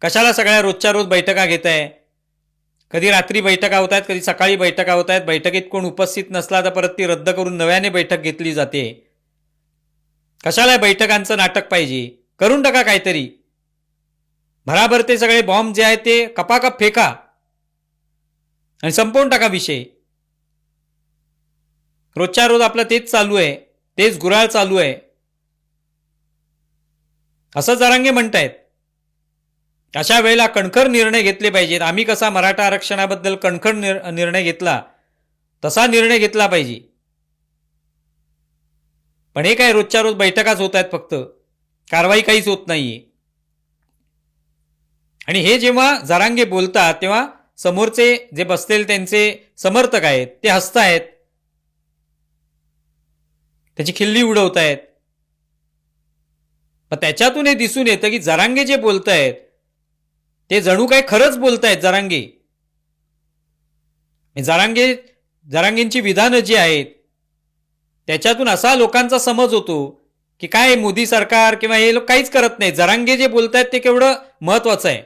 कशाला सगळ्या रोजच्या रोज बैठका घेत आहे? कधी रात्री बैठका होत आहेत, कधी सकाळी बैठका होत आहेत. बैठकीत कोण उपस्थित नसला तर परत ती रद्द करून नव्याने बैठक घेतली जाते. कशाला बैठकांचं नाटक पाहिजे? करून टाका काहीतरी. भराभर ते सगळे बॉम्ब जे आहेत ते कपाकप फेका आणि संपवून टाका विषय. रोजच्या रोज आपलं तेच चालू आहे, तेच गुराळ चालू आहे असं जरांगे म्हणतायत. अशा वेळेला कणखर निर्णय घेतले पाहिजेत. आम्ही कसा मराठा आरक्षणाबद्दल कणखर निर्णय घेतला तसा निर्णय घेतला पाहिजे. पण हे काय रोजच्या रोज बैठकाच होत आहेत, फक्त कारवाई काहीच होत नाहीये. आणि हे जेव्हा जरांगे बोलतात तेव्हा समोरचे जे बसलेले त्यांचे समर्थक आहेत ते हसतायत, त्याची खिल्ली उडवतायत. पण त्याच्यातून हे दिसून येतं की जरांगे जे बोलतायत ते जणू काय खरंच बोलतायत. जरांगेंची विधानं जी आहेत त्याच्यातून असा लोकांचा समज होतो की काय मोदी सरकार किंवा हे लोक काहीच करत नाही. जरांगे जे बोलतायत ते केवढं महत्वाचं आहे.